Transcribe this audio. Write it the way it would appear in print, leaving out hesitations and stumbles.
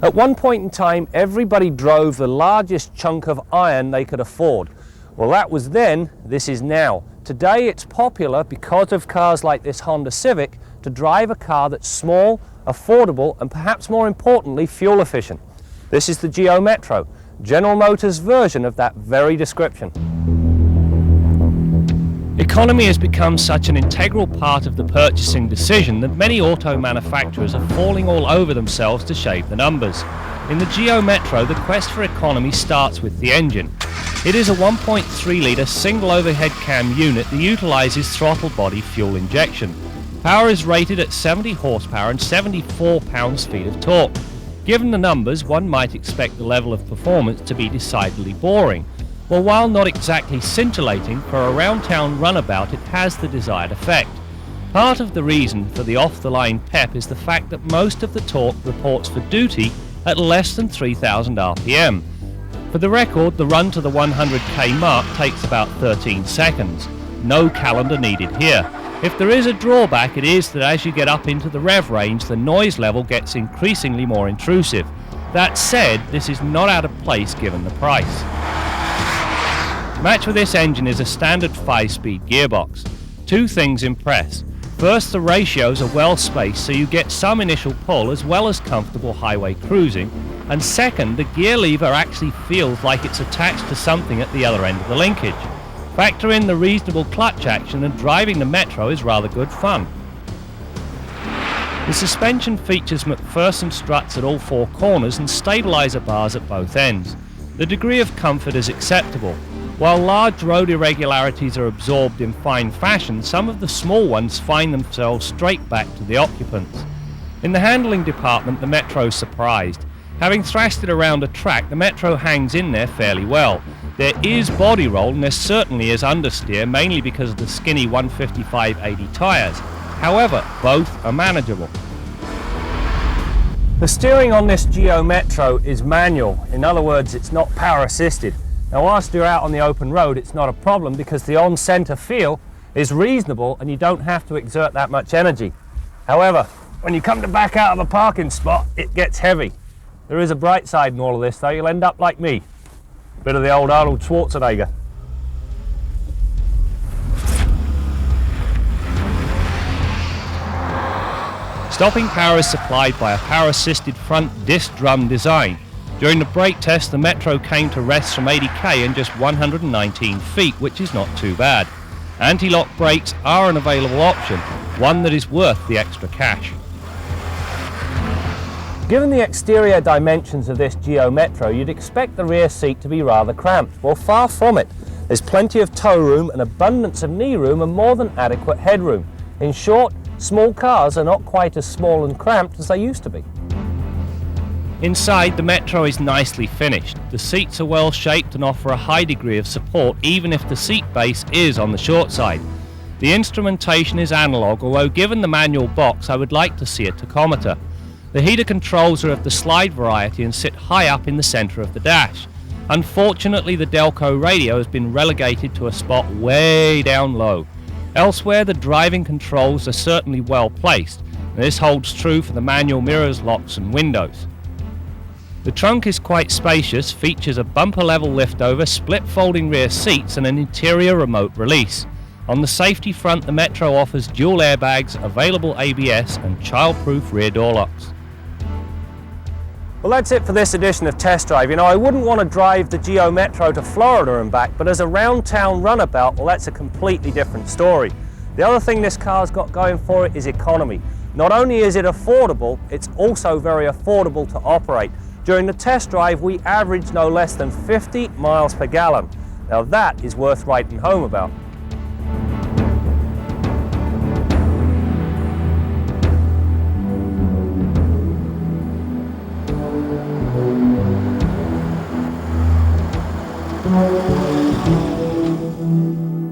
At one point in time, everybody drove the largest chunk of iron they could afford. Well, that was then, this is now. Today it's popular because of cars like this Honda Civic to drive a car that's small, affordable, and perhaps more importantly, fuel efficient. This is the Geo Metro, General Motors' version of that very description. Economy has become such an integral part of the purchasing decision that many auto manufacturers are falling all over themselves to shave the numbers. In the Geo Metro, the quest for economy starts with the engine. It is a 1.3 litre single overhead cam unit that utilises throttle body fuel injection. Power is rated at 70 horsepower and 74 pounds-feet of torque. Given the numbers, one might expect the level of performance to be decidedly boring. Well, while not exactly scintillating, for a round-town runabout it has the desired effect. Part of the reason for the off-the-line pep is the fact that most of the torque reports for duty at less than 3,000 RPM. For the record, the run to the 100k mark takes about 13 seconds. No calendar needed here. If there is a drawback, it is that as you get up into the rev range, the noise level gets increasingly more intrusive. That said, this is not out of place given the price. Matched with this engine is a standard 5-speed gearbox. Two things impress. First, the ratios are well spaced so you get some initial pull as well as comfortable highway cruising. And second, the gear lever actually feels like it's attached to something at the other end of the linkage. Factor in the reasonable clutch action and driving the Metro is rather good fun. The suspension features McPherson struts at all four corners and stabilizer bars at both ends. The degree of comfort is acceptable. While large road irregularities are absorbed in fine fashion, some of the small ones find themselves straight back to the occupants. In the handling department, the Metro surprised. Having thrashed it around a track, the Metro hangs in there fairly well. There is body roll and there certainly is understeer, mainly because of the skinny 155/80 tyres. However, both are manageable. The steering on this Geo Metro is manual. In other words, it's not power assisted. Now, whilst you're out on the open road, it's not a problem because the on-centre feel is reasonable and you don't have to exert that much energy. However, when you come to back out of a parking spot, it gets heavy. There is a bright side in all of this though. You'll end up like me. Bit of the old Arnold Schwarzenegger. Stopping power is supplied by a power-assisted front disc drum design. During the brake test, the Metro came to rest from 80k in just 119 feet, which is not too bad. Anti-lock brakes are an available option, one that is worth the extra cash. Given the exterior dimensions of this Geo Metro, you'd expect the rear seat to be rather cramped. Well, far from it. There's plenty of toe room, an abundance of knee room, and more than adequate headroom. In short, small cars are not quite as small and cramped as they used to be. Inside, the Metro is nicely finished. The seats are well shaped and offer a high degree of support even if the seat base is on the short side. The instrumentation is analog, although given the manual box I would like to see a tachometer. The heater controls are of the slide variety and sit high up in the centre of the dash. Unfortunately, the Delco radio has been relegated to a spot way down low. Elsewhere, the driving controls are certainly well placed, and this holds true for the manual mirrors, locks and windows. The trunk is quite spacious, features a bumper-level liftover, split folding rear seats and an interior remote release. On the safety front, the Metro offers dual airbags, available ABS and child-proof rear door locks. Well, that's it for this edition of Test Drive. You know, I wouldn't want to drive the Geo Metro to Florida and back, but as a round-town runabout, well, that's a completely different story. The other thing this car's got going for it is economy. Not only is it affordable, it's also very affordable to operate. During the test drive, we averaged no less than 50 miles per gallon. Now that is worth writing home about.